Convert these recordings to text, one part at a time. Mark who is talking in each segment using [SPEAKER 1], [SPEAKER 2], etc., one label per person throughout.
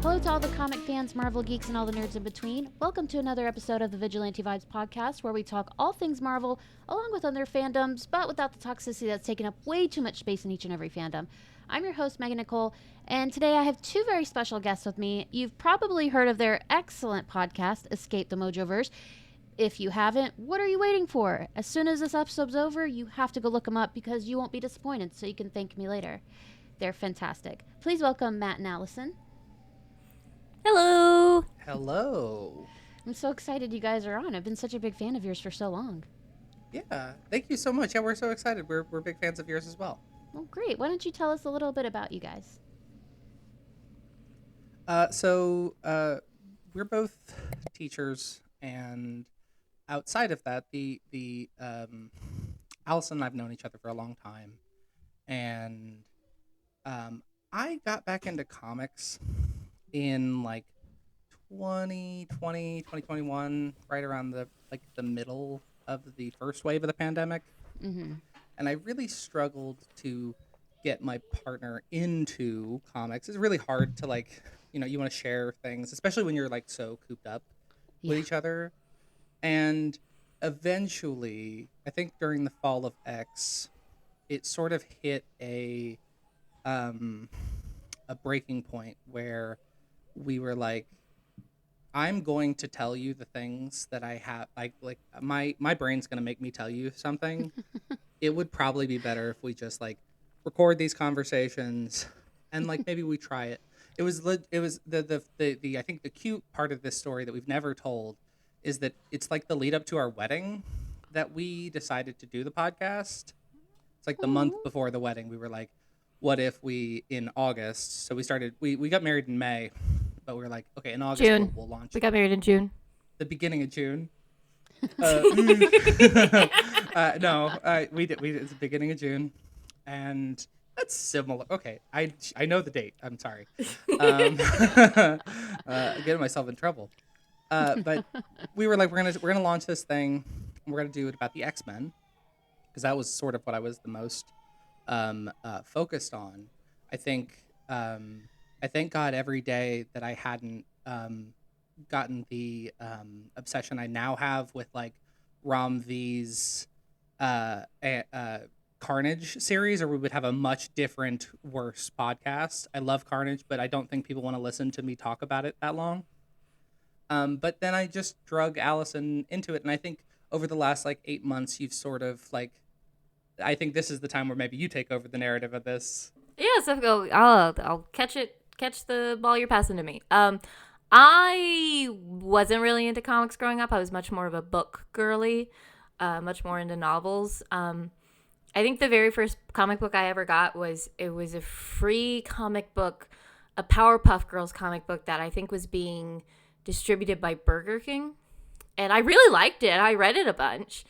[SPEAKER 1] Hello to all the comic fans, Marvel geeks, and all the nerds in between. Welcome to another episode of the Vigilante Vibes podcast, where we talk all things Marvel, along with other fandoms, but without the toxicity that's taken up way too much space in each and every fandom. I'm your host, Megan Nicole, and today I have two very special guests with me. You've probably heard of their excellent podcast, Escape the Mojoverse. If you haven't, what are you waiting for? As soon as this episode's over, you have to go look them up because you won't be disappointed, so you can thank me later. They're fantastic. Please welcome Matt and Allison.
[SPEAKER 2] Hello.
[SPEAKER 3] Hello.
[SPEAKER 1] I'm so excited you guys are on. I've been such a big fan of yours for so long.
[SPEAKER 3] Yeah, thank you so much. Yeah, we're so excited. We're big fans of yours as well.
[SPEAKER 1] Well, great. Why don't you tell us a little bit about you guys?
[SPEAKER 3] We're both teachers, and outside of that, the Allison and I've known each other for a long time, and I got back into comics in like 2021, right around the middle of the first wave of the pandemic.
[SPEAKER 1] Mm-hmm.
[SPEAKER 3] And I really struggled to get my partner into comics. It's really hard to you want to share things, especially when you're like so cooped up with each other. And eventually, I think during the fall of X, it sort of hit a breaking point where we were like, I'm going to tell you the things that I have. My brain's going to make me tell you something. It would probably be better if we just record these conversations and maybe we try it. It was the I think the cute part of this story that we've never told is that it's like the lead up to our wedding that we decided to do the podcast. It's like the month before the wedding. We were like, what if we in August? So we got married in May, but we were like, okay, in August
[SPEAKER 2] June.
[SPEAKER 3] We'll launch.
[SPEAKER 2] We got married in June.
[SPEAKER 3] The beginning of June. We did. It's the beginning of June, and that's similar. Okay, I know the date. I'm sorry. Getting myself in trouble. But we were like, we're gonna launch this thing. And we're gonna do it about the X-Men, because that was sort of what I was the most focused on. I thank God every day that I hadn't gotten the obsession I now have with Rom V's Carnage series, or we would have a much different, worse podcast. I love Carnage, but I don't think people want to listen to me talk about it that long. But then I just drug Allison into it, and I think over the last 8 months, you've sort of I think this is the time where maybe you take over the narrative of this.
[SPEAKER 2] Yes, I'll catch the ball you're passing to me. I wasn't really into comics growing up. I was much more of a book girly, much more into novels. I think the very first comic book I ever got was a free comic book, a Powerpuff Girls comic book that I think was being distributed by Burger King. And I really liked it. I read it a bunch.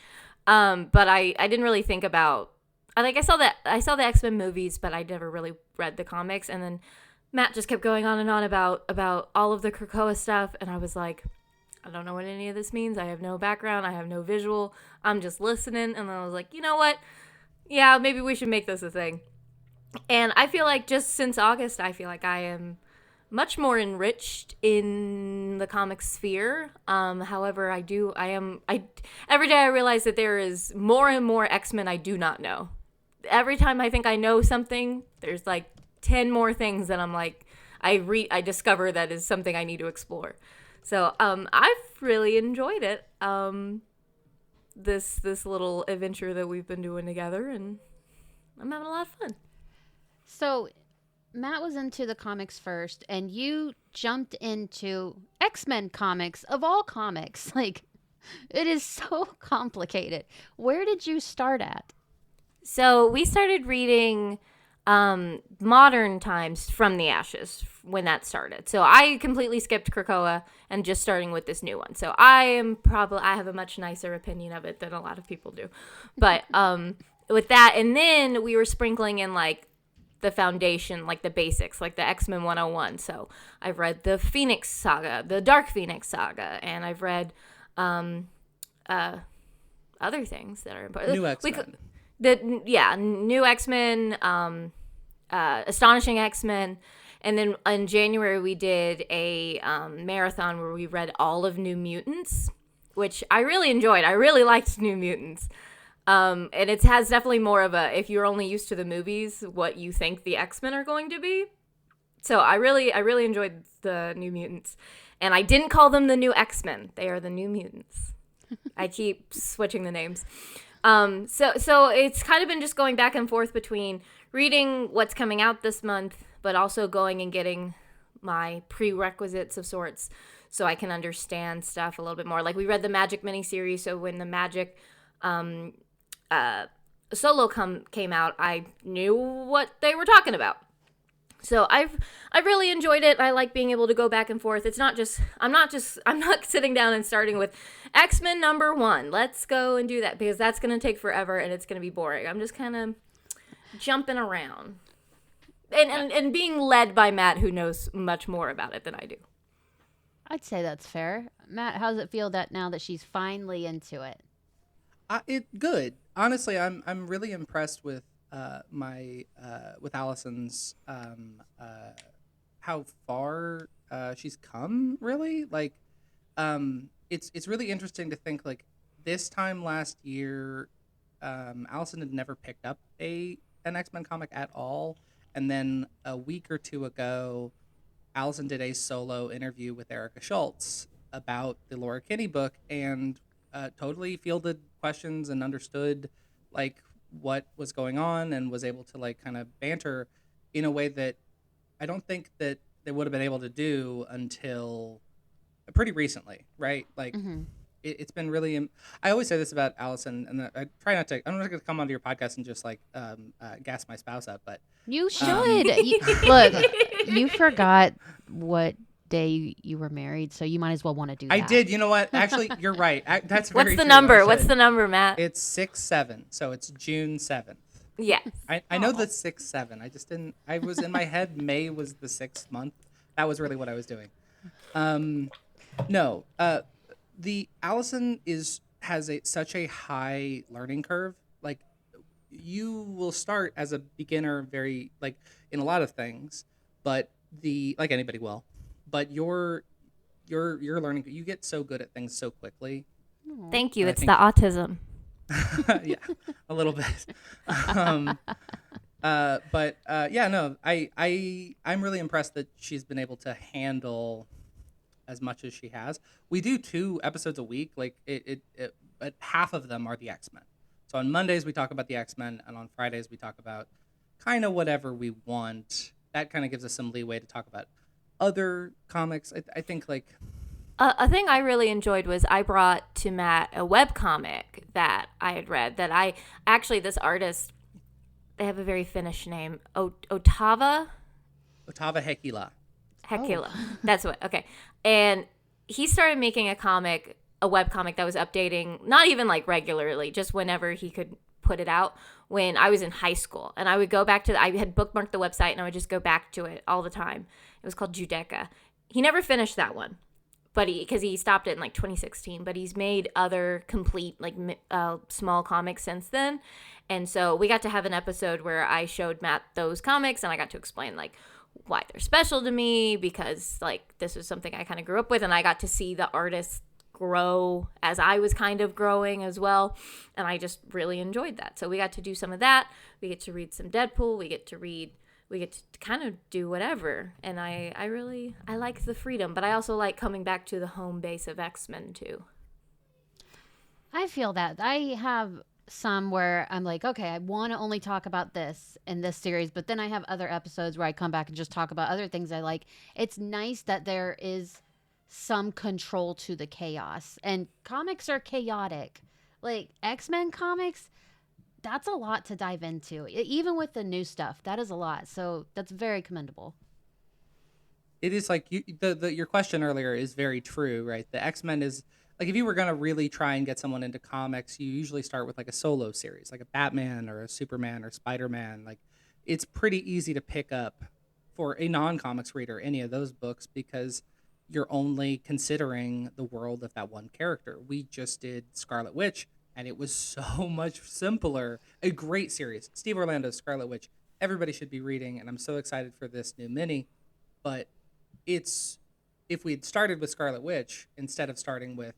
[SPEAKER 2] But I didn't really think about, I saw the X-Men movies, but I never really read the comics. And then Matt just kept going on and on about all of the Krakoa stuff. And I was like, I don't know what any of this means. I have no background. I have no visual. I'm just listening. And then I was like, you know what? Yeah, maybe we should make this a thing. And I feel like just since August, I feel like I am much more enriched in the comic sphere. However, every day I realize that there is more and more X-Men I do not know. Every time I think I know something, there's 10 more things that I'm I discover that is something I need to explore. So I've really enjoyed it. This little adventure that we've been doing together, and I'm having a lot of fun.
[SPEAKER 1] So Matt was into the comics first, and you jumped into X-Men comics, of all comics. It is so complicated. Where did you start at?
[SPEAKER 2] So we started reading Modern Times from the Ashes when that started. So I completely skipped Krakoa and just starting with this new one. So I have a much nicer opinion of it than a lot of people do. But with that, and then we were sprinkling in the foundation, the basics, the X-Men 101. So I've read the Phoenix Saga, the Dark Phoenix Saga, and I've read other things that are important.
[SPEAKER 3] New X-Men.
[SPEAKER 2] New X-Men, Astonishing X-Men, And then in January, we did a marathon where we read all of New Mutants, which I really enjoyed. I really liked New Mutants. And it has definitely more of a, if you're only used to the movies, what you think the X-Men are going to be. So I really enjoyed the New Mutants. And I didn't call them the new X-Men. They are the New Mutants. I keep switching the names. So it's kind of been just going back and forth between reading what's coming out this month, but also going and getting my prerequisites of sorts so I can understand stuff a little bit more. Like we read the Magic miniseries, so when the Magic solo came out, I knew what they were talking about. So I've really enjoyed it. I like being able to go back and forth. It's not just I'm not sitting down and starting with X-Men #1. Let's go and do that because that's going to take forever and it's going to be boring. I'm just kind of jumping around. And being led by Matt, who knows much more about it than I do.
[SPEAKER 1] I'd say that's fair. Matt, how does it feel that now that she's finally into it?
[SPEAKER 3] Good. Honestly, I'm really impressed with with Allison's how far she's come. Really, like it's really interesting to think like this time last year, Allison had never picked up an X-Men comic at all, and then a week or two ago, Allison did a solo interview with Erica Schultz about the Laura Kinney book and totally fielded questions and understood like what was going on and was able to like kind of banter in a way that I don't think that they would have been able to do until pretty recently, right? Like it's been really. I always say this about Allison, and I try not to. I'm not going to come onto your podcast and just like gas my spouse up, but
[SPEAKER 1] you should. Look, you forgot what day you were married, so you might as well want to do that.
[SPEAKER 3] I did. You know what? Actually, you're right. That's very
[SPEAKER 2] What's the
[SPEAKER 3] true.
[SPEAKER 2] number? What's the number, Matt?
[SPEAKER 3] It's 6/7, so it's June 7th.
[SPEAKER 2] Yeah.
[SPEAKER 3] I know the 6/7. I just didn't. I was in my head. May was the 6th month. That was really what I was doing. No. The Allison has such a high learning curve. Like you will start as a beginner, very like in a lot of things, but like anybody will. But your learning, you get so good at things so quickly.
[SPEAKER 2] Thank you. It's the autism.
[SPEAKER 3] Yeah, a little bit. No, I'm really impressed that she's been able to handle as much as she has. We do 2 episodes a week. Like but half of them are the X-Men. So on Mondays we talk about the X-Men, and on Fridays we talk about kind of whatever we want. That kind of gives us some leeway to talk about other comics. I think like
[SPEAKER 2] a thing I really enjoyed was I brought to Matt a webcomic that I had read that I actually, this artist, they have a very Finnish name, Otava
[SPEAKER 3] Heikkilä.
[SPEAKER 2] Heikkilä. That's what. Okay. And he started making a webcomic that was updating, not even like regularly, just whenever he could put it out, when I was in high school. And I would go back I had bookmarked the website and I would just go back to it all the time. It was called Judecca. He never finished that one, but because he stopped it in like 2016, but he's made other complete like small comics since then. And so we got to have an episode where I showed Matt those comics and I got to explain like why they're special to me, because like this was something I kind of grew up with, and I got to see the artists grow as I was kind of growing as well, and I just really enjoyed that. So we got to do some of that. We get to read some Deadpool. We get to kind of do whatever, and I like the freedom, but I also like coming back to the home base of X-Men too.
[SPEAKER 1] I feel that. I have some where I'm like, okay, I want to only talk about this in this series, but then I have other episodes where I come back and just talk about other things I like. It's nice that there is some control to the chaos, and comics are chaotic. Like X-Men comics, that's a lot to dive into. Even with the new stuff, that is a lot. So that's very commendable.
[SPEAKER 3] It is like your question earlier is very true, right? The X-Men is like, if you were going to really try and get someone into comics, you usually start with like a solo series, like a Batman or a Superman or Spider-Man. Like it's pretty easy to pick up for a non-comics reader any of those books because you're only considering the world of that one character. We just did Scarlet Witch, and it was so much simpler. A great series. Steve Orlando's Scarlet Witch. Everybody should be reading, and I'm so excited for this new mini. But it's if we'd started with Scarlet Witch instead of starting with,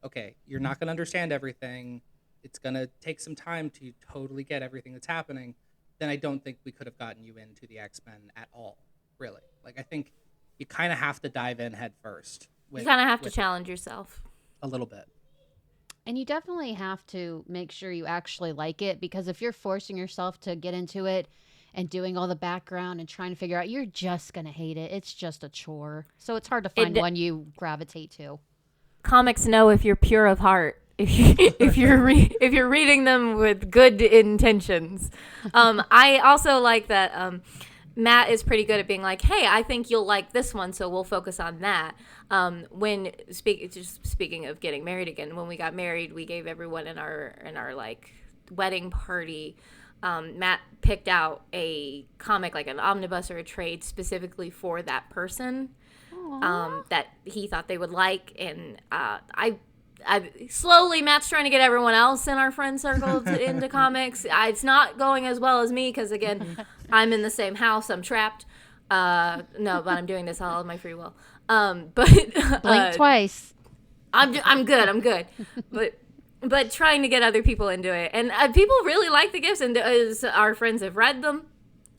[SPEAKER 3] okay, you're not going to understand everything. It's going to take some time to totally get everything that's happening. Then I don't think we could have gotten you into the X-Men at all, really. Like, I think you kind of have to dive in head first.
[SPEAKER 2] You kind of have to challenge yourself.
[SPEAKER 3] A little bit.
[SPEAKER 1] And you definitely have to make sure you actually like it, because if you're forcing yourself to get into it and doing all the background and trying to figure out, you're just going to hate it. It's just a chore. So it's hard to find one you gravitate to. Comics
[SPEAKER 2] know if you're pure of heart. If you're reading them with good intentions. I also like that Matt is pretty good at being like, hey, I think you'll like this one, so we'll focus on that. Speaking of getting married again, when we got married, we gave everyone in our like wedding party. Matt picked out a comic, like an omnibus or a trade, specifically for that person that he thought they would like, and I slowly, Matt's trying to get everyone else in our friend circle into comics. It's not going as well as me because, again, I'm in the same house. I'm trapped. No, but I'm doing this all of my free will. But
[SPEAKER 1] blink twice.
[SPEAKER 2] I'm good. But trying to get other people into it, and people really like the gifts, and our friends have read them,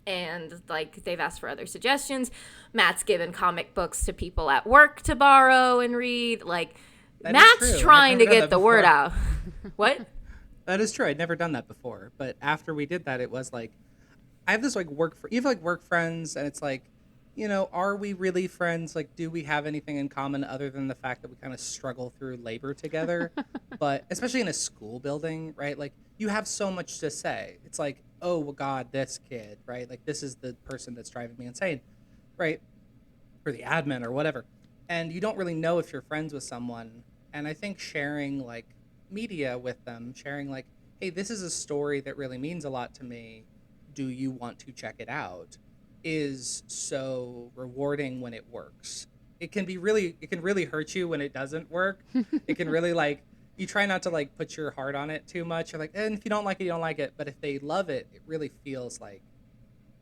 [SPEAKER 2] and like they've asked for other suggestions. Matt's given comic books to people at work to borrow and read, like.
[SPEAKER 3] That
[SPEAKER 2] Matt's trying to get the word out. What?
[SPEAKER 3] That is true. I'd never done that before. But after we did that, it was like, I have this like you have like work friends, and it's like, you know, are we really friends? Like, do we have anything in common other than the fact that we kind of struggle through labor together? But especially in a school building, right? Like, you have so much to say. It's like, oh, well, God, this kid, right? Like, this is the person that's driving me insane, right? Or the admin or whatever. And you don't really know if you're friends with someone. And I think sharing like media with them, sharing like, hey, this is a story that really means a lot to me. Do you want to check it out? Is so rewarding when it works. It can really hurt you when it doesn't work. It can really like, you try not to like put your heart on it too much. You're like, and if you don't like it, you don't like it. But if they love it, it really feels like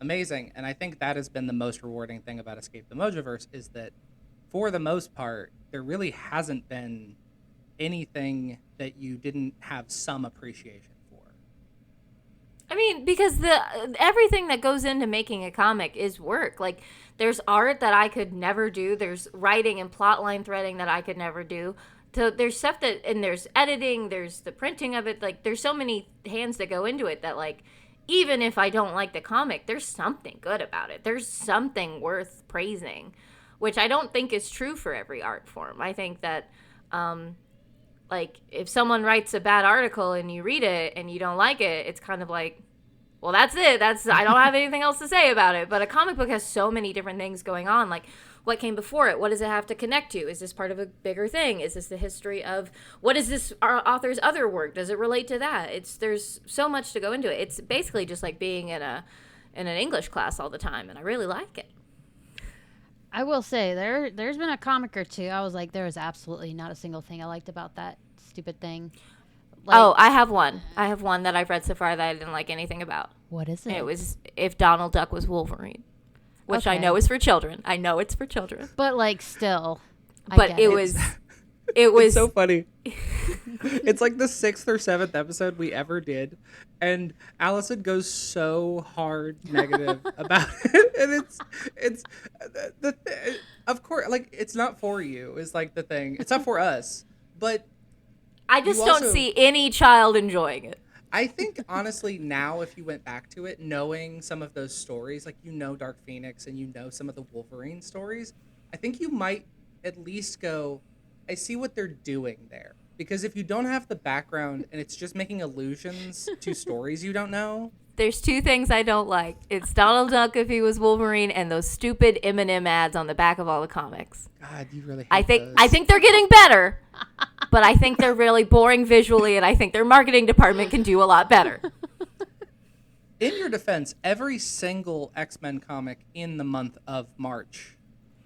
[SPEAKER 3] amazing. And I think that has been the most rewarding thing about Escape the Mojoverse is that for the most part, there really hasn't been anything that you didn't have some appreciation for.
[SPEAKER 2] I mean, because everything that goes into making a comic is work. Like, there's art that I could never do. There's writing and plotline threading that I could never do. So there's stuff and there's editing, there's the printing of it. Like, there's so many hands that go into it that, like, even if I don't like the comic, there's something good about it. There's something worth praising, which I don't think is true for every art form. I think that, like, if someone writes a bad article and you read it and you don't like it, it's kind of like, well, that's it. I don't have anything else to say about it. But a comic book has so many different things going on. Like, what came before it? What does it have to connect to? Is this part of a bigger thing? Is this the history of, what is this author's other work? Does it relate to that? There's so much to go into it. It's basically just like being in an English class all the time, and I really like it.
[SPEAKER 1] I will say there's been a comic or two. I was like, there was absolutely not a single thing I liked about that stupid thing. Like,
[SPEAKER 2] I have one. I have one that I've read so far that I didn't like anything about.
[SPEAKER 1] What is it?
[SPEAKER 2] It was If Donald Duck Was Wolverine, which I know is for children. I know it's for children.
[SPEAKER 1] But like, still.
[SPEAKER 2] It was
[SPEAKER 3] It's so funny. It's like the 6th or 7th episode we ever did, and Allison goes so hard negative about it, and it's of course, like, it's not for you is like the thing. It's not for us, but
[SPEAKER 2] I just don't see any child enjoying it.
[SPEAKER 3] I think honestly now, if you went back to it, knowing some of those stories, like, you know, Dark Phoenix and you know some of the Wolverine stories, I think you might at least go, I see what they're doing there. Because if you don't have the background and it's just making allusions to stories you don't know.
[SPEAKER 2] There's two things I don't like. It's Donald Duck if he was Wolverine, and those stupid M&M ads on the back of all the comics.
[SPEAKER 3] God, you really hate
[SPEAKER 2] I
[SPEAKER 3] those.
[SPEAKER 2] think they're getting better, but I think they're really boring visually, and I think their marketing department can do a lot better.
[SPEAKER 3] In your defense, every single X-Men comic in the month of March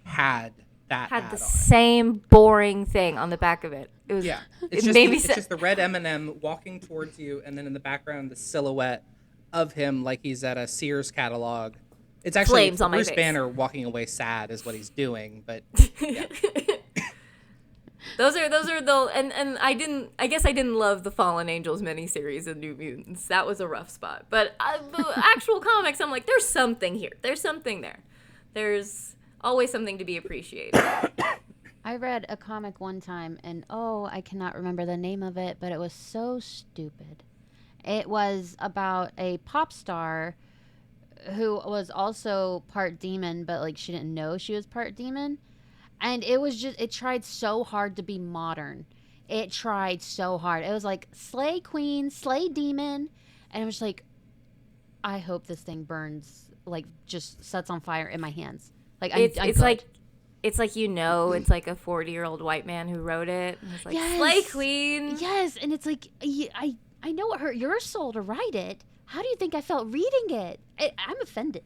[SPEAKER 3] had the
[SPEAKER 2] same boring thing on the back of it. It was
[SPEAKER 3] It's just the red M&M walking towards you, and then in the background the silhouette of him like he's at a Sears catalog. It's actually
[SPEAKER 2] flames on my
[SPEAKER 3] Bruce
[SPEAKER 2] face.
[SPEAKER 3] Banner walking away sad is what he's doing, but yeah.
[SPEAKER 2] Those are the and I guess I didn't love the Fallen Angels miniseries of New Mutants. That was a rough spot. But the actual comics, I'm like, there's something here. There's something there. There's always something to be appreciated.
[SPEAKER 1] I read a comic one time, and I cannot remember the name of it, but it was so stupid. It was about a pop star who was also part demon, but like she didn't know she was part demon. And it tried so hard to be modern. It tried so hard. It was like slay queen, slay demon. And it was like, I hope this thing burns, like just sets on fire in my hands. Like I'm
[SPEAKER 2] It's
[SPEAKER 1] good.
[SPEAKER 2] like it's like it's like a 40-year-old white man who wrote it. And it's like,
[SPEAKER 1] Yes.
[SPEAKER 2] slay queen.
[SPEAKER 1] Yes, and it's like I know it hurt your soul to write it. How do you think I felt reading it? I'm offended.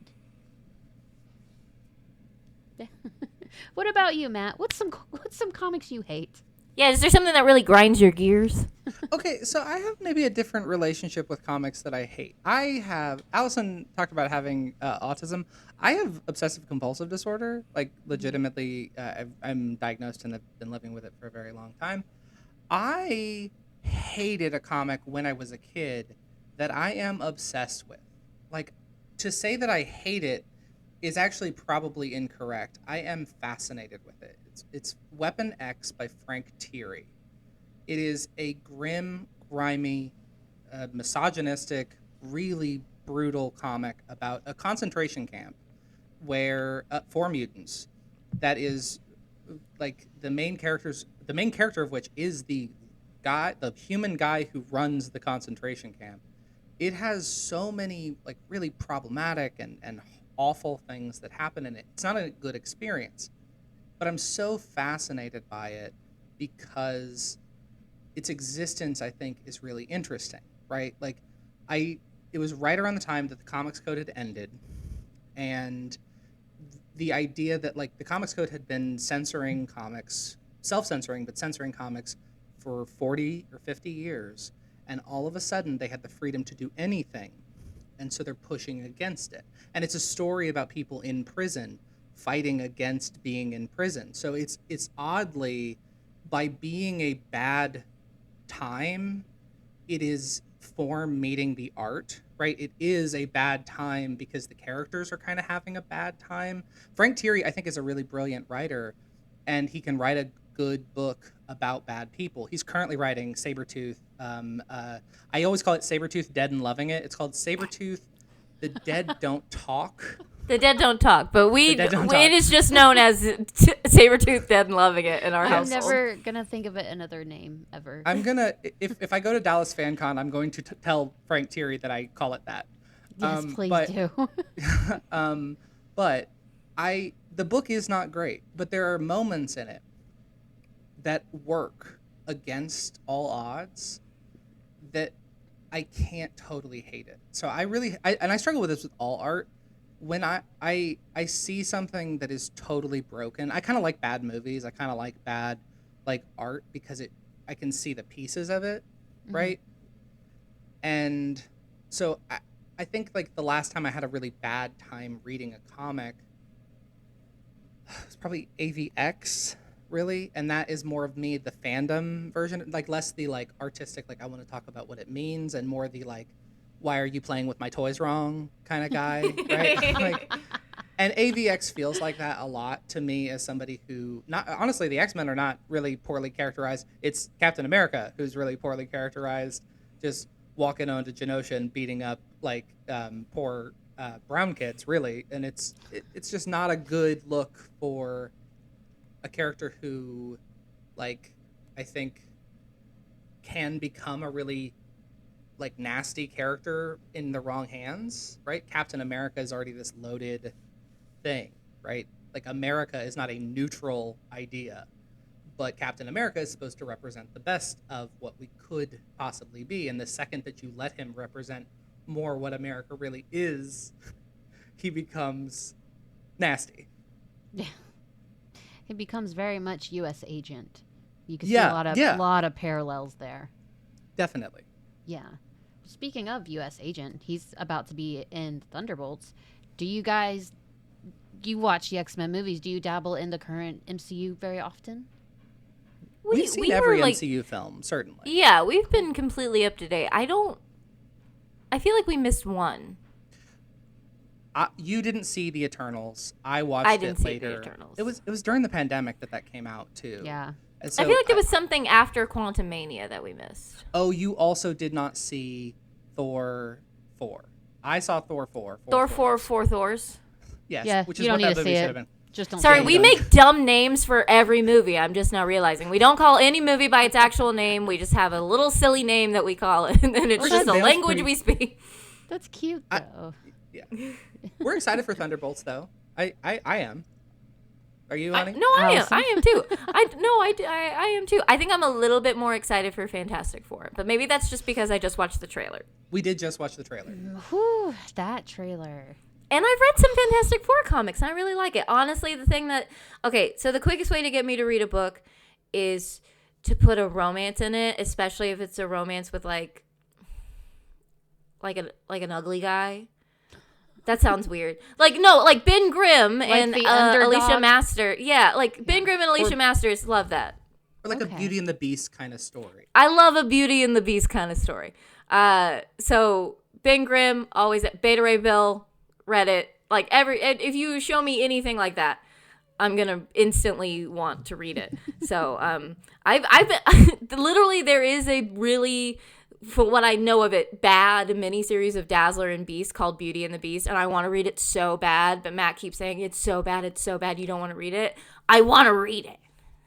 [SPEAKER 1] What about you, Matt? What's some comics you hate?
[SPEAKER 2] Yeah, is there something that really grinds your gears?
[SPEAKER 3] Okay, so I have maybe a different relationship with comics that I hate. Allison talked about having autism. I have obsessive compulsive disorder. Like, legitimately, I'm diagnosed and have been living with it for a very long time. I hated a comic when I was a kid that I am obsessed with. Like, to say that I hate it is actually probably incorrect. I am fascinated with it. It's Weapon X by Frank Thierry. It is a grim, grimy, misogynistic, really brutal comic about a concentration camp where for mutants, that is like the main character of which is the human guy who runs the concentration camp. It has so many like really problematic and awful things that happen in it. It's not a good experience, but I'm so fascinated by it because its existence, I think, is really interesting, right? Like, it was right around the time that the Comics Code had ended, and the idea that like the Comics Code had been censoring comics, self-censoring, but censoring comics for 40 or 50 years, and all of a sudden they had the freedom to do anything. And so they're pushing against it. And it's a story about people in prison fighting against being in prison. So it's oddly, by being a bad time, it is form meeting the art, right? It is a bad time because the characters are kind of having a bad time. Frank Thierry, I think, is a really brilliant writer, and he can write a good book about bad people. He's currently writing Sabretooth. I always call it Sabretooth Dead and Loving It. It's called Sabretooth The Dead Don't Talk.
[SPEAKER 2] The dead don't talk, but it is just known as Sabretooth Dead and Loving It in our
[SPEAKER 1] I'm
[SPEAKER 2] household.
[SPEAKER 1] never gonna think of it another name ever.
[SPEAKER 3] I'm gonna if I go to Dallas Fan Con, I'm going to tell Frank Thierry that I call it that.
[SPEAKER 1] Yes, please do.
[SPEAKER 3] But the book is not great, but there are moments in it that work against all odds that I can't totally hate it. So I struggle with this with all art. When I see something that is totally broken, I kind of like bad movies. I kind of like bad like art because I can see the pieces of it, right? And so I think like the last time I had a really bad time reading a comic was probably AVX, really, and that is more of me, the fandom version, like less the like artistic, like I want to talk about what it means, and more the like, why are you playing with my toys wrong kind of guy, right? Like, and AVX feels like that a lot to me as somebody who, not honestly, the X-Men are not really poorly characterized. It's Captain America who's really poorly characterized, just walking onto Genosha and beating up like poor brown kids, really, and it's just not a good look for a character who, like, I think can become a really like nasty character in the wrong hands, right? Captain America is already this loaded thing, right? Like, America is not a neutral idea, but Captain America is supposed to represent the best of what we could possibly be. And the second that you let him represent more what America really is, he becomes nasty.
[SPEAKER 1] Yeah. He becomes very much U.S. agent. You can see a lot of parallels there.
[SPEAKER 3] Definitely.
[SPEAKER 1] Yeah. Speaking of U.S. agent, he's about to be in Thunderbolts. Do you guys, you watch the X-Men movies, do you dabble in the current MCU very often?
[SPEAKER 3] We've seen every MCU film, certainly.
[SPEAKER 2] Yeah, we've been completely up to date. I feel like we missed one.
[SPEAKER 3] You didn't see the Eternals. I watched it later.
[SPEAKER 2] I didn't see the Eternals.
[SPEAKER 3] It was during the pandemic that came out too.
[SPEAKER 1] Yeah.
[SPEAKER 3] So,
[SPEAKER 2] I feel like there was something after Quantum Mania that we missed.
[SPEAKER 3] Oh, you also did not see Thor 4. I saw Thor 4.
[SPEAKER 2] Thor 4 Thors?
[SPEAKER 3] Yes.
[SPEAKER 1] Yeah,
[SPEAKER 3] which
[SPEAKER 1] you
[SPEAKER 3] is
[SPEAKER 1] don't
[SPEAKER 3] what
[SPEAKER 1] need
[SPEAKER 3] that
[SPEAKER 1] to
[SPEAKER 3] movie
[SPEAKER 1] see
[SPEAKER 3] should
[SPEAKER 1] it.
[SPEAKER 3] have been.
[SPEAKER 1] Just don't.
[SPEAKER 2] Sorry,
[SPEAKER 1] say
[SPEAKER 2] we
[SPEAKER 1] it.
[SPEAKER 2] make dumb names for every movie. I'm just now realizing. We don't call any movie by its actual name. We just have a little silly name that we call it. And then it's just a language we speak.
[SPEAKER 1] That's cute, though.
[SPEAKER 3] Yeah. We're excited for Thunderbolts, though. I am. Are you, honey?
[SPEAKER 2] I am too. I am too. I think I'm a little bit more excited for Fantastic Four, but maybe that's just because I just watched the trailer.
[SPEAKER 3] We did just watch the trailer.
[SPEAKER 1] Whew, that trailer.
[SPEAKER 2] And I've read some Fantastic Four comics, and I really like it. Honestly, so the quickest way to get me to read a book is to put a romance in it, especially if it's a romance with like an ugly guy. That sounds weird. Like Ben Grimm and Alicia Master. Yeah, Ben Grimm and Alicia Masters. Love that.
[SPEAKER 3] Or like a Beauty and the Beast kind of story.
[SPEAKER 2] I love a Beauty and the Beast kind of story. So Ben Grimm, always at Beta Ray Bill, read it. If you show me anything like that, I'm gonna instantly want to read it. So I've been, literally there is a really, for what I know of it, bad miniseries of Dazzler and Beast called Beauty and the Beast, and I want to read it so bad, but Matt keeps saying it's so bad, you don't want to read it. I want to read it.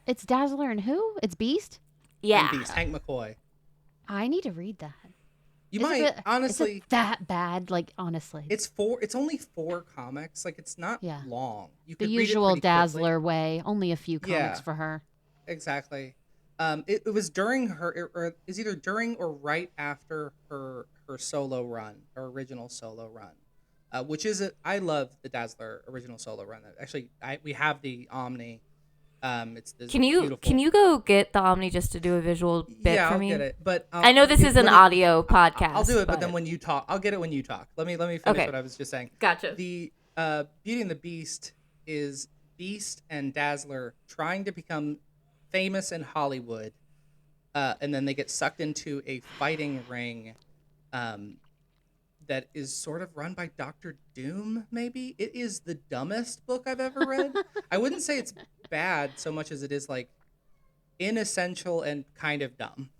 [SPEAKER 1] It's Dazzler and who? It's Beast?
[SPEAKER 2] Yeah.
[SPEAKER 3] And Beast, Hank McCoy.
[SPEAKER 1] I need to read that.
[SPEAKER 3] You might, honestly.
[SPEAKER 1] Is it that bad? Honestly.
[SPEAKER 3] It's only 4 comics. It's not long. You could
[SPEAKER 1] the
[SPEAKER 3] read
[SPEAKER 1] usual
[SPEAKER 3] it
[SPEAKER 1] Dazzler way. Only a few comics for her.
[SPEAKER 3] Exactly. It was during or is either during or right after her solo run, her original solo run, which is I love the Dazzler original solo run. Actually, we have the Omni. It's this
[SPEAKER 2] Can you go get the Omni just to do a visual bit for me?
[SPEAKER 3] Yeah, I'll get it. But
[SPEAKER 2] I know this is an audio podcast.
[SPEAKER 3] I'll do it, but then when you talk, I'll get it when you talk. Let me finish what I was just saying.
[SPEAKER 2] Gotcha.
[SPEAKER 3] The Beauty and the Beast is Beast and Dazzler trying to become famous in Hollywood, and then they get sucked into a fighting ring that is sort of run by Dr. Doom, maybe? It is the dumbest book I've ever read. I wouldn't say it's bad so much as it is inessential and kind of dumb.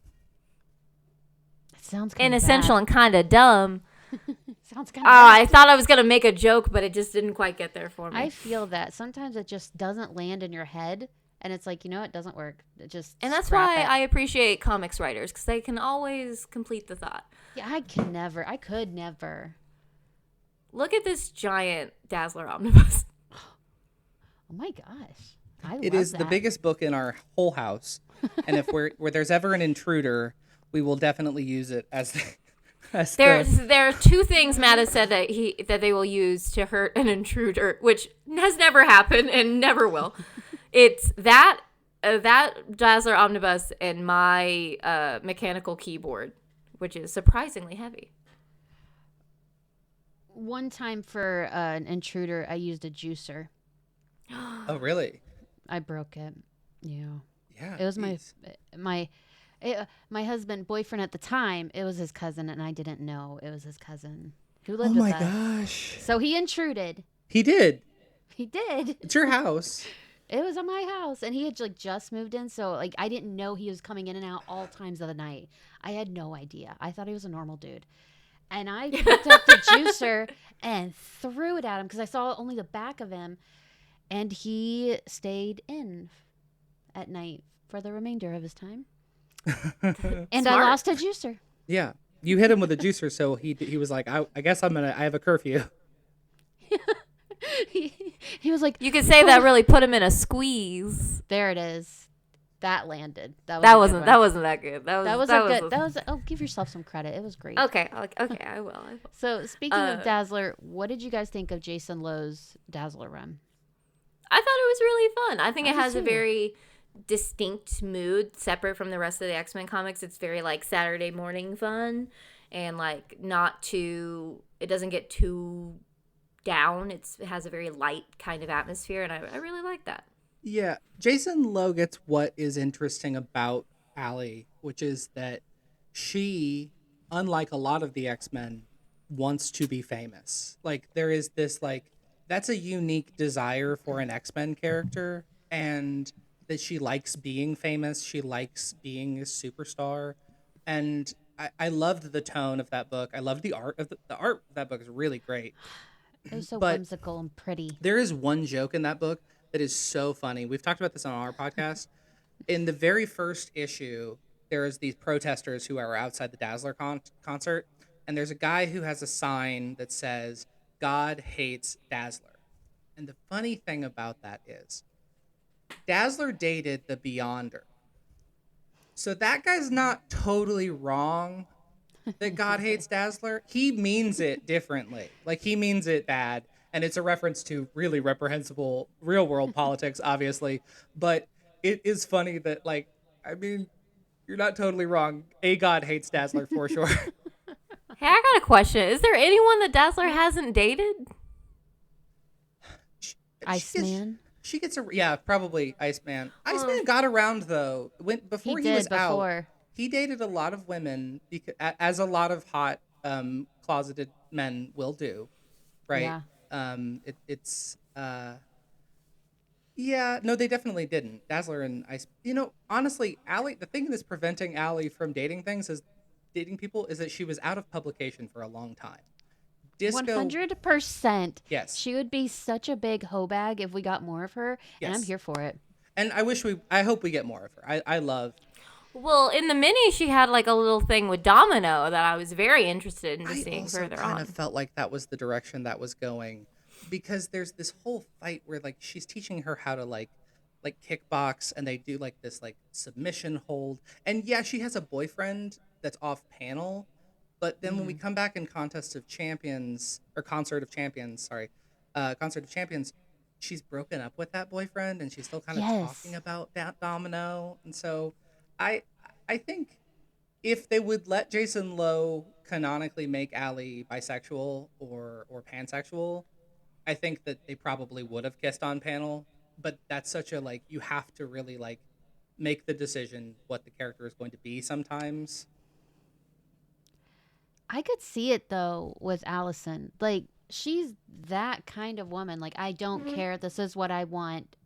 [SPEAKER 1] That sounds kind
[SPEAKER 2] inessential and kind of dumb.
[SPEAKER 1] Sounds kind of
[SPEAKER 2] I thought I was going to make a joke, but it just didn't quite get there for me.
[SPEAKER 1] I feel that. Sometimes it just doesn't land in your head. And it's it doesn't work. It just
[SPEAKER 2] and that's why I appreciate comics writers, because they can always complete the thought.
[SPEAKER 1] Yeah, I could never.
[SPEAKER 2] Look at this giant Dazzler omnibus.
[SPEAKER 1] Oh my gosh.
[SPEAKER 3] It is the biggest book in our whole house. And if where there's ever an intruder, we will definitely use it as
[SPEAKER 2] there are 2 things Matt has said that they will use to hurt an intruder, which has never happened and never will. It's that Dazzler omnibus and my mechanical keyboard, which is surprisingly heavy.
[SPEAKER 1] One time for an intruder, I used a juicer.
[SPEAKER 3] Oh, really?
[SPEAKER 1] I broke it. Yeah.
[SPEAKER 3] Yeah.
[SPEAKER 1] It was my husband, boyfriend at the time. It was his cousin, and I didn't know it was his cousin who lived with us.
[SPEAKER 3] Oh my gosh!
[SPEAKER 1] So he intruded.
[SPEAKER 3] He did.
[SPEAKER 1] It's
[SPEAKER 3] your house.
[SPEAKER 1] It was at my house, and he had just moved in, so I didn't know he was coming in and out all times of the night. I had no idea. I thought he was a normal dude, and I picked up the juicer and threw it at him because I saw only the back of him, and he stayed in at night for the remainder of his time. And
[SPEAKER 2] Smart.
[SPEAKER 1] I lost a juicer.
[SPEAKER 3] Yeah, you hit him with a juicer, so he was like, I guess I have a curfew.
[SPEAKER 1] He was like,
[SPEAKER 2] you could say that really put him in a squeeze.
[SPEAKER 1] There it is. That landed.
[SPEAKER 2] That wasn't that good. That was
[SPEAKER 1] good. Oh, give yourself some credit. It was great.
[SPEAKER 2] Okay, I will.
[SPEAKER 1] So speaking of Dazzler, what did you guys think of Jason Lowe's Dazzler run?
[SPEAKER 2] I thought it was really fun. I think it has a very distinct mood, separate from the rest of the X-Men comics. It's very Saturday morning fun, and not too. It doesn't get too down. It has a very light kind of atmosphere, and I really like that.
[SPEAKER 3] Yeah, Jason Lowe gets what is interesting about Allie, which is that she, unlike a lot of the X-Men, wants to be famous. Like there is this like that's a unique desire for an X-Men character, and that she likes being famous, she likes being a superstar. And I loved the tone of that book. I loved the art of the art of that book is really great.
[SPEAKER 1] It was so
[SPEAKER 3] But
[SPEAKER 1] whimsical and pretty.
[SPEAKER 3] there is one joke in that book that is so funny. We've talked about this on our podcast. In the very first issue, there's these protesters who are outside the Dazzler concert, and there's a guy who has a sign that says, "God hates Dazzler." And the funny thing about that is, Dazzler dated the Beyonder. So that guy's not totally wrong that God hates Dazzler. He means it differently. Like he means it bad. And it's a reference to really reprehensible real world politics, obviously. But it is funny that, like, I mean, you're not totally wrong. A God hates Dazzler for sure.
[SPEAKER 2] Hey, I got a question. Is there anyone that Dazzler hasn't dated?
[SPEAKER 1] Iceman.
[SPEAKER 3] She gets a yeah, probably Iceman. Iceman got around though. Before he was out, he dated a lot of women because, as a lot of hot closeted men will do, right?
[SPEAKER 1] Yeah.
[SPEAKER 3] It's yeah, no, they definitely didn't. Dazzler and Ice. You know, honestly, Allie. The thing that's preventing Allie from dating people is that she was out of publication for a long time. Disco,
[SPEAKER 1] 100%.
[SPEAKER 3] yes,
[SPEAKER 1] She would be such a big hoe bag if we got more of her, and I'm
[SPEAKER 3] yes,
[SPEAKER 1] here for it.
[SPEAKER 3] and I hope we get more of her. I love.
[SPEAKER 2] Well, in the mini, she had like a little thing with Domino that I was very interested in seeing further
[SPEAKER 3] kind
[SPEAKER 2] on.
[SPEAKER 3] of felt like that was the direction that was going, because there's this whole fight where like she's teaching her how to like kickbox, and they do like this like submission hold, and yeah, she has a boyfriend that's off panel, but then when we come back in Contest of Champions or Concert of Champions, sorry, Concert of Champions, she's broken up with that boyfriend, and she's still kind of
[SPEAKER 1] Yes.
[SPEAKER 3] talking about that Domino, and so I I think if they would let Jason Lowe canonically make Allie bisexual or pansexual, I think that they probably would have kissed on panel. But that's such a like you have to really like make the decision what the character is going to be sometimes.
[SPEAKER 1] I could see it though with Allison. Like she's that kind of woman. Like I don't care. This is what I want.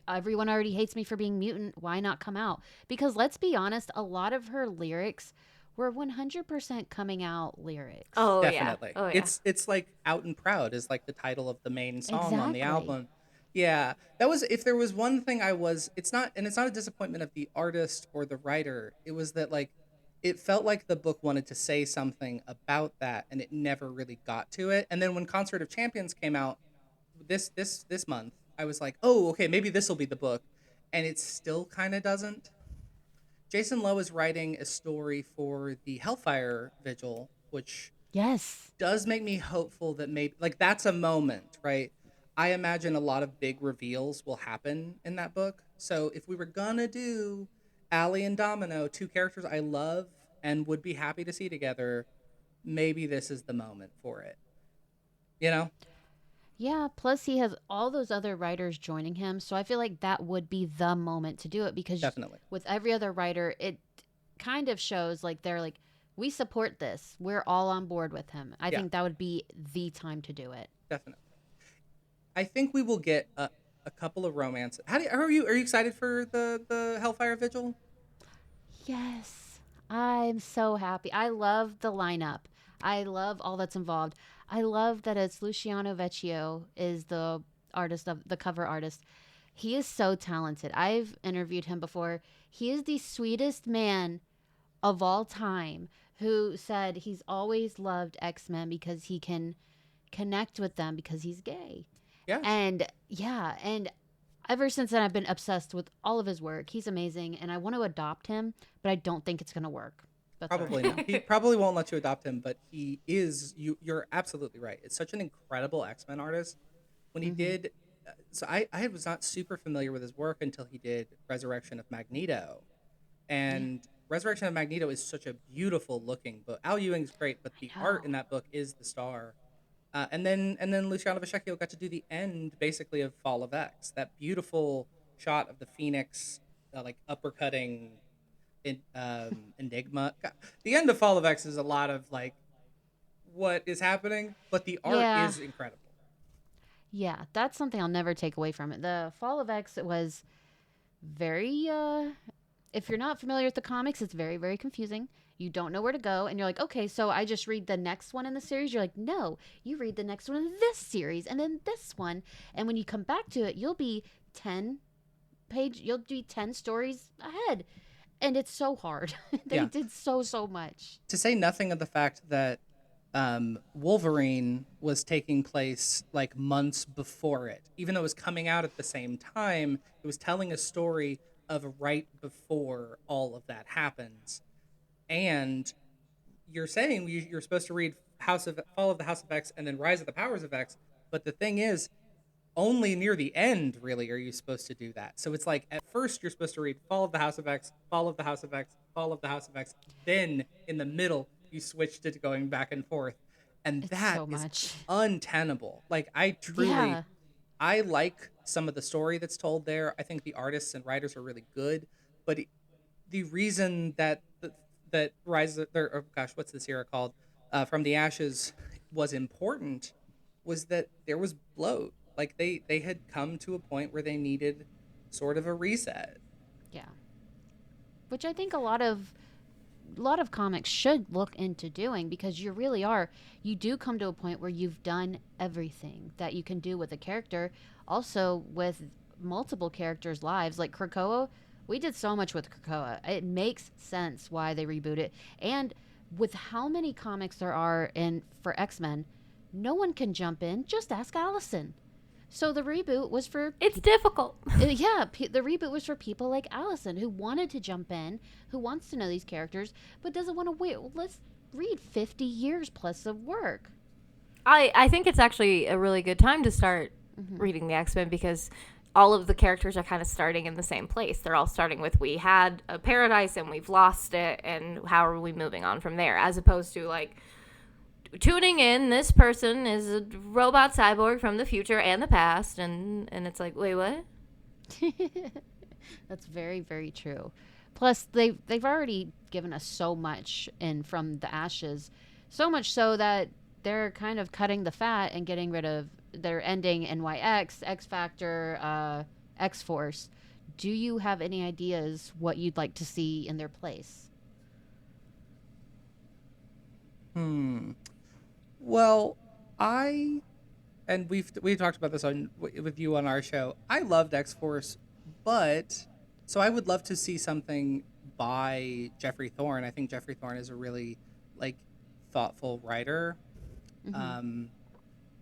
[SPEAKER 1] Everyone already hates me for being mutant. Why not come out? Because let's be honest, a lot of her lyrics were 100% coming out lyrics.
[SPEAKER 2] Oh
[SPEAKER 3] Definitely.
[SPEAKER 2] yeah. Oh yeah.
[SPEAKER 3] It's like Out and Proud is like the title of the main song on the
[SPEAKER 1] Exactly.
[SPEAKER 3] album. Yeah. That was if there was one thing it's not a disappointment of the artist or the writer. It was that like it felt like the book wanted to say something about that and it never really got to it. And then when Concert of Champions came out this month, I was like, "Oh, okay, maybe this will be the book." And it still kind of doesn't. Jason Lowe is writing a story for the Hellfire Vigil, which
[SPEAKER 1] Yes.
[SPEAKER 3] does make me hopeful that maybe like that's a moment, right? I imagine a lot of big reveals will happen in that book. So if we were gonna do Allie and Domino, two characters I love and would be happy to see together, maybe this is the moment for it. You know?
[SPEAKER 1] Yeah, plus he has all those other writers joining him. So I feel like that would be the moment to do it because
[SPEAKER 3] Definitely.
[SPEAKER 1] with every other writer, it kind of shows like they're like, we support this. We're all on board with him. I
[SPEAKER 3] Yeah.
[SPEAKER 1] think that would be the time to do it.
[SPEAKER 3] Definitely. I think we will get a couple of romance. Are you excited for the Hellfire Vigil?
[SPEAKER 1] Yes. I'm so happy. I love the lineup. I love all that's involved. I love that it's Luciano Vecchio is the artist of the cover artist. He is so talented. I've interviewed him before. He is the sweetest man of all time who said he's always loved X-Men because he can connect with them because he's gay.
[SPEAKER 3] Yeah.
[SPEAKER 1] And yeah, and ever since then I've been obsessed with all of his work. He's amazing and I want to adopt him, but I don't think it's going to work. That's all
[SPEAKER 3] Probably
[SPEAKER 1] right.
[SPEAKER 3] not. He probably won't let you adopt him, but he is. You're absolutely right. It's such an incredible X-Men artist. When he did, so I was not super familiar with his work until he did Resurrection of Magneto, and Resurrection of Magneto is such a beautiful looking book. Al Ewing's great, but the art in that book is the star. And then Luciano Vecchio got to do the end basically of Fall of X, that beautiful shot of the Phoenix like uppercutting Enigma. God, the end of Fall of X is a lot of like what is happening, but the art
[SPEAKER 1] Yeah.
[SPEAKER 3] is incredible.
[SPEAKER 1] Yeah, that's something I'll never take away from it. The Fall of X, it was very if you're not familiar with the comics, it's very, very confusing. You don't know where to go, and you're like, okay, so I just read the next one in the series. You're like, no, you read the next one in this series, and then this one. And when you come back to it, you'll be 10 stories ahead. And it's so hard. They
[SPEAKER 3] Yeah.
[SPEAKER 1] did so much.
[SPEAKER 3] To say nothing of the fact that Wolverine was taking place like months before it. Even though it was coming out at the same time, it was telling a story of right before all of that happens. And you're saying you're supposed to read Fall of the House of X and then Rise of the Powers of X, but the thing is, only near the end really are you supposed to do that. So it's like at first you're supposed to read Fall of the House of X, Fall of the House of X, Fall of the House of X. Then in the middle you switched it to going back and forth. And
[SPEAKER 1] It's
[SPEAKER 3] that
[SPEAKER 1] so
[SPEAKER 3] is
[SPEAKER 1] much.
[SPEAKER 3] untenable. Like I truly
[SPEAKER 1] Yeah.
[SPEAKER 3] I like some of the story that's told there. I think the artists and writers are really good, but the reason that oh gosh, what's this era called? From the Ashes was important was that there was bloat. Like they had come to a point where they needed sort of a reset.
[SPEAKER 1] Yeah. Which I think a lot of comics should look into doing, because you do come to a point where you've done everything that you can do with a character, also with multiple characters' lives. Like Krakoa, we did so much with Krakoa. It makes sense why they reboot it. And with how many comics there are in for X-Men, no one can jump in. Just ask Allison. So the reboot was for
[SPEAKER 2] It's difficult.
[SPEAKER 1] the reboot was for people like Allison, who wanted to jump in, who wants to know these characters, but doesn't want to wait. Well, let's read 50 years plus of work.
[SPEAKER 2] I think it's actually a really good time to start reading the X-Men, because all of the characters are kind of starting in the same place. They're all starting with, we had a paradise and we've lost it, and how are we moving on from there? As opposed to like, tuning in, this person is a robot cyborg from the future and the past, and it's like, wait, what?
[SPEAKER 1] That's very, very true. Plus, they've already given us so much in From the Ashes, so much so that they're kind of cutting the fat and getting rid of. They're ending NYX, X Factor, X Force. Do you have any ideas what you'd like to see in their place?
[SPEAKER 3] Well, we've talked about this with you on our show. I loved X Force, but so I would love to see something by Jeffrey Thorne. I think Jeffrey Thorne is a really like thoughtful writer.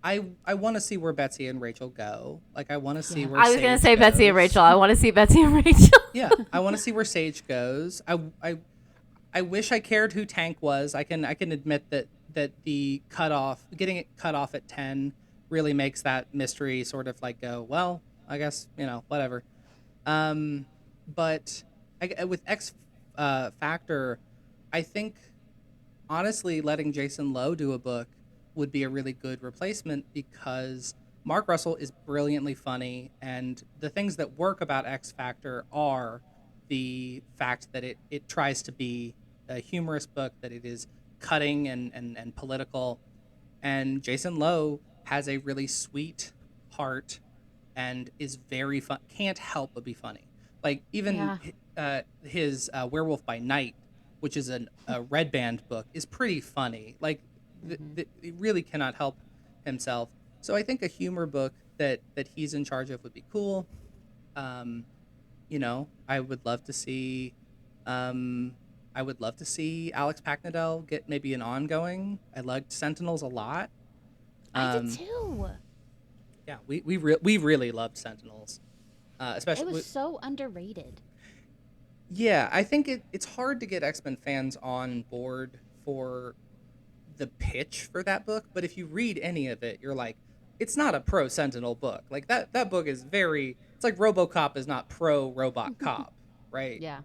[SPEAKER 3] I want to see where Betsy and Rachel go. Like I want to see where
[SPEAKER 2] I was going to say
[SPEAKER 3] Sage
[SPEAKER 2] Betsy and
[SPEAKER 3] goes.
[SPEAKER 2] Rachel. I want to see Betsy and Rachel.
[SPEAKER 3] Yeah, I want to see where Sage goes. I wish I cared who Tank was. I can admit that the getting it cut off at 10 really makes that mystery sort of like go, well, I guess, whatever. But with X Factor, I think honestly letting Jason Lowe do a book would be a really good replacement, because Mark Russell is brilliantly funny, and the things that work about X Factor are the fact that it tries to be a humorous book, that it is cutting and political, and Jason Lowe has a really sweet heart and is very fun, can't help but be funny. Like even his Werewolf by Night, which is a Red Band book, is pretty funny. Like he really cannot help himself. So I think a humor book that he's in charge of would be cool. I would love to see Alex Packnadell get maybe an ongoing. I liked Sentinels a lot.
[SPEAKER 1] I did too.
[SPEAKER 3] Yeah, we really loved Sentinels, especially.
[SPEAKER 1] It was so underrated.
[SPEAKER 3] Yeah, I think it's hard to get X-Men fans on board for the pitch for that book, but if you read any of it, you're like, it's not a pro Sentinel book. Like that book is it's like RoboCop is not pro Robot Cop, right?
[SPEAKER 1] Yeah.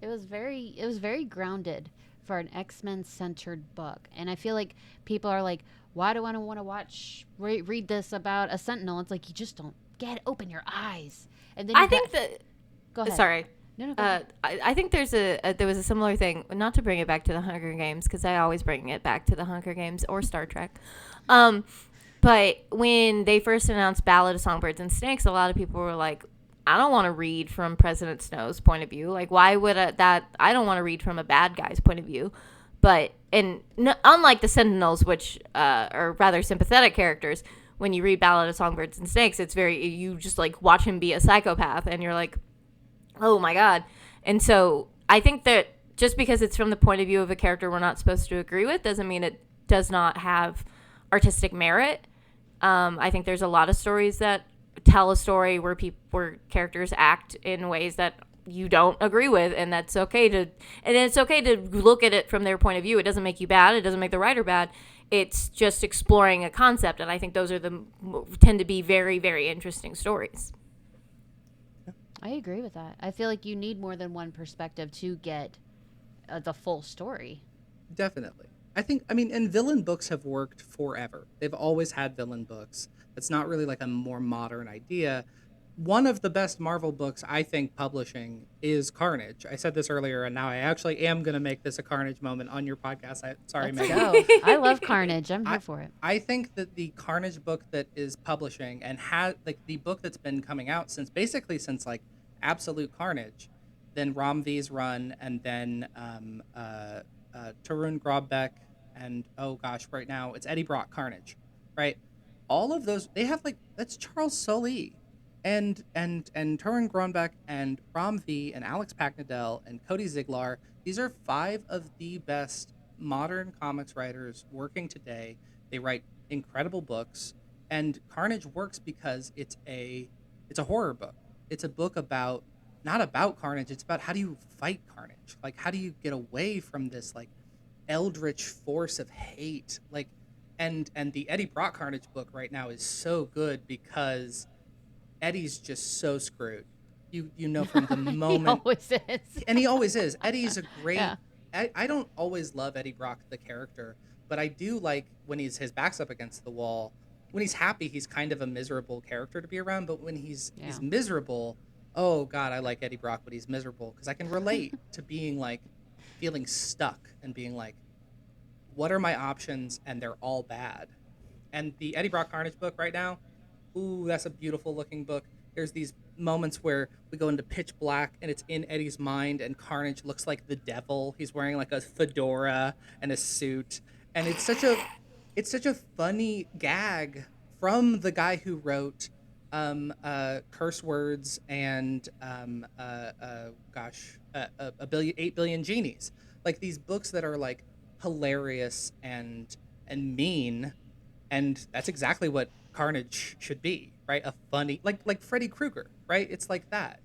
[SPEAKER 1] It was very grounded for an X-Men centered book. And I feel like people are like, why do I want to read this about a Sentinel? It's like, you just don't open your eyes. And then
[SPEAKER 2] I think that.
[SPEAKER 1] Go ahead.
[SPEAKER 2] Sorry.
[SPEAKER 1] No, go ahead.
[SPEAKER 2] I think there was a similar thing. Not to bring it back to the Hunger Games, because I always bring it back to the Hunger Games or Star Trek. But when they first announced Ballad of Songbirds and Snakes, a lot of people were like, I don't want to read from President Snow's point of view. Like, why would I don't want to read from a bad guy's point of view. But unlike the Sentinels, which are rather sympathetic characters, when you read Ballad of Songbirds and Snakes, it's you just like watch him be a psychopath, and you're like, oh my God. And so I think that just because it's from the point of view of a character we're not supposed to agree with doesn't mean it does not have artistic merit. I think there's a lot of stories that tell a story where characters act in ways that you don't agree with, and it's okay to look at it from their point of view. It doesn't make you bad. It doesn't make the writer bad. It's just exploring a concept, and I think those are tend to be very, very interesting stories.
[SPEAKER 1] I agree with that. I feel like you need more than one perspective to get the full story.
[SPEAKER 3] Definitely. And villain books have worked forever. They've always had villain books. It's not really like a more modern idea. One of the best Marvel books, I think, publishing is Carnage. I said this earlier, and now I actually am going to make this a Carnage moment on your podcast. Sorry,
[SPEAKER 1] Let's
[SPEAKER 3] Megan.
[SPEAKER 1] go. I love Carnage. I'm here for it.
[SPEAKER 3] I think that the Carnage book that is publishing and the book that's been coming out since like Absolute Carnage, then Ram V's run, and then Tarun Grobbeck, and right now it's Eddie Brock Carnage, right? All of those, they have that's Charles Soule. And Tarun Grobbeck and Ram V and Alex Packnadel and Cody Ziglar, these are 5 of the best modern comics writers working today. They write incredible books, and Carnage works because it's a horror book. It's a book not about carnage. It's about how do you fight carnage? Like, how do you get away from this like eldritch force of hate? Like, and the Eddie Brock Carnage book right now is so good because Eddie's just so screwed. You know from the moment.
[SPEAKER 1] He always is.
[SPEAKER 3] And he always is. Eddie's a great.
[SPEAKER 1] Yeah.
[SPEAKER 3] I don't always love Eddie Brock the character, but I do like when his back's up against the wall. When he's happy, he's kind of a miserable character to be around. But when he's miserable, oh God, I like Eddie Brock when he's miserable, because I can relate to feeling stuck and being like, what are my options? And they're all bad. And the Eddie Brock Carnage book right now, ooh, that's a beautiful looking book. There's these moments where we go into pitch black and it's in Eddie's mind, and Carnage looks like the devil. He's wearing like a fedora and a suit, and it's such a funny gag from the guy who wrote Curse Words and 8 Billion Genies. Like these books that are like hilarious and mean, and that's exactly what Carnage should be, right? A funny, like Freddy Krueger, right? It's like that,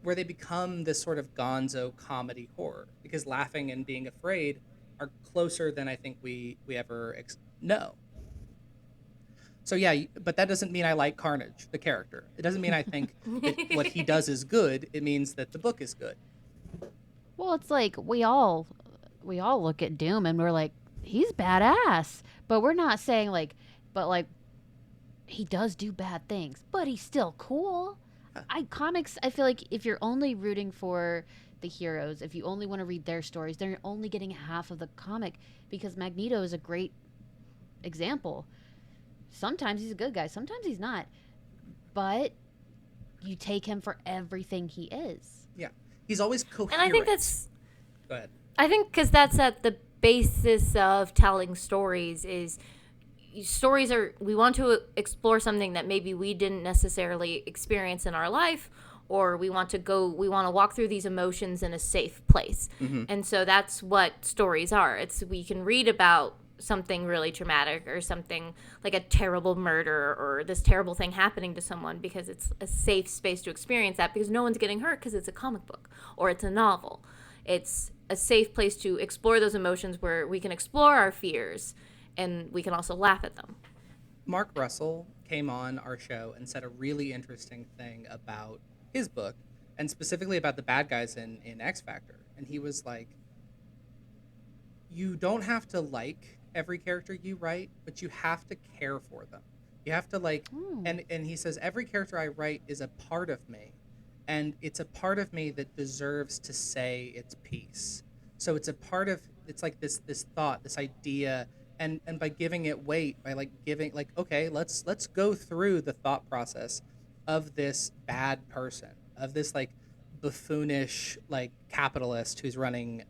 [SPEAKER 3] where they become this sort of gonzo comedy horror, because laughing and being afraid are closer than I think we ever know. So yeah, but that doesn't mean I like Carnage, the character. It doesn't mean I think what he does is good. It means that the book is good.
[SPEAKER 1] Well, it's like we all look at Doom and we're like, he's badass, but we're not saying he does do bad things, but he's still cool. Comics, I feel like if you're only rooting for the heroes, if you only want to read their stories, then you're only getting half of the comic, because Magneto is a great example. Sometimes he's a good guy, sometimes he's not, but you take him for everything he is.
[SPEAKER 3] Yeah, he's always coherent.
[SPEAKER 2] And I think that's...
[SPEAKER 3] Go ahead.
[SPEAKER 2] I think because that's at the basis of telling stories is... we want to explore something that maybe we didn't necessarily experience in our life, or we want to walk through these emotions in a safe place. Mm-hmm. And so that's what stories are. We can read about something really traumatic or something like a terrible murder or this terrible thing happening to someone, because it's a safe space to experience that, because no one's getting hurt because it's a comic book or it's a novel. It's a safe place to explore those emotions where we can explore our fears, and we can also laugh at them.
[SPEAKER 3] Mark Russell came on our show and said a really interesting thing about his book, and specifically about the bad guys in X Factor. And he was like, you don't have to like every character you write, but you have to care for them. You have to like, and he says every character I write is a part of me, and it's a part of me that deserves to say its piece. So it's a part of, it's like this thought, this idea, and by giving it weight, by like giving like, okay, let's go through the thought process of this bad person, of this like buffoonish like capitalist who's running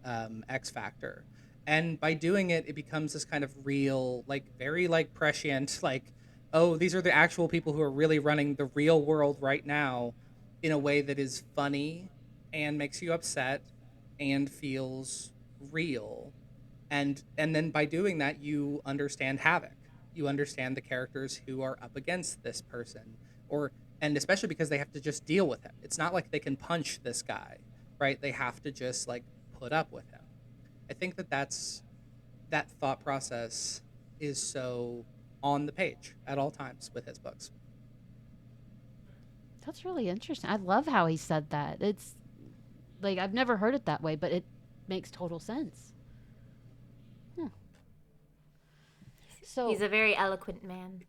[SPEAKER 3] X Factor. And by doing it, it becomes this kind of real, like very like prescient, like, oh, these are the actual people who are really running the real world right now, in a way that is funny and makes you upset and feels real. And then by doing that, you understand Havoc. You understand the characters who are up against this person, or and especially because they have to just deal with him. It's not like they can punch this guy, right? They have to just like put up with him. I think that thought process is so on the page at all times with his books.
[SPEAKER 1] That's really interesting. I love how he said that. It's like I've never heard it that way, but it makes total sense. So
[SPEAKER 2] He's a very eloquent man.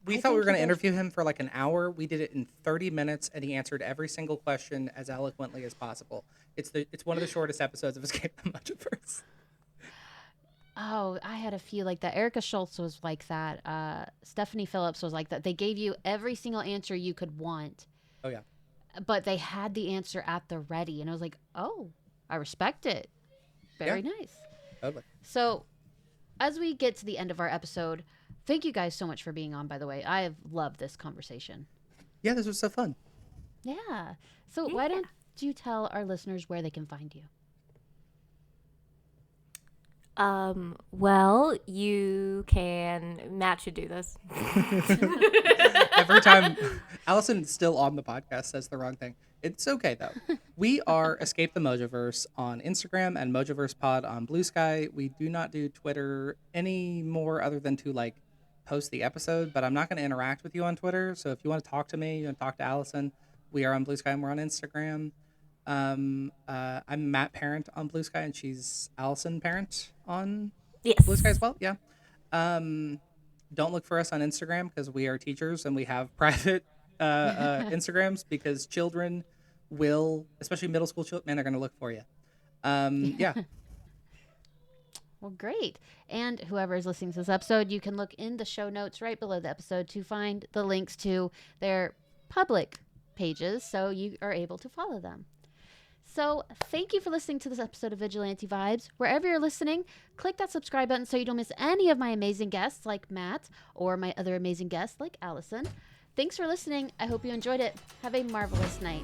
[SPEAKER 3] We
[SPEAKER 1] I
[SPEAKER 3] thought we were
[SPEAKER 1] think
[SPEAKER 3] going
[SPEAKER 1] he
[SPEAKER 3] to
[SPEAKER 1] does-
[SPEAKER 3] interview him for like an hour. We did it in 30 minutes, and he answered every single question as eloquently as possible. It's one of the shortest episodes of Escape the Mojoverse.
[SPEAKER 1] Oh, I had a few like that. Erica Schultz was like that. Stephanie Phillips was like that. They gave you every single answer you could want,
[SPEAKER 3] Oh yeah,
[SPEAKER 1] but they had the answer at the ready. And I was like, oh, I respect it. Very nice.
[SPEAKER 3] totally.
[SPEAKER 1] So, as we get to the end of our episode, thank you guys so much for being on, by the way. I have loved this conversation.
[SPEAKER 3] Yeah, this was so fun.
[SPEAKER 1] Yeah. So, why don't you tell our listeners where they can find you?
[SPEAKER 2] Well, you can. Matt should do this.
[SPEAKER 3] Every time Allison's still on the podcast says the wrong thing. It's okay though. We are Escape the Mojoverse on Instagram and Mojoverse Pod on Blue Sky. We do not do Twitter anymore other than to like post the episode, but I'm not going to interact with you on Twitter. So if you want to talk to me, you want to talk to Allison, we are on Blue Sky and we're on Instagram. I'm Matt Parent on Blue Sky and she's Allison Parent on
[SPEAKER 2] Yes.
[SPEAKER 3] Blue Sky as well. Yeah. Don't look for us on Instagram because we are teachers and we have private Instagrams because children will, especially middle school children, are going to look for you. Yeah.
[SPEAKER 1] Well, great. And whoever is listening to this episode, you can look in the show notes right below the episode to find the links to their public pages so you are able to follow them. So thank you for listening to this episode of Vigilante Vibes. Wherever you're listening, click that subscribe button so you don't miss any of my amazing guests like Matt or my other amazing guests like Allison. Thanks for listening. I hope you enjoyed it. Have a marvelous night.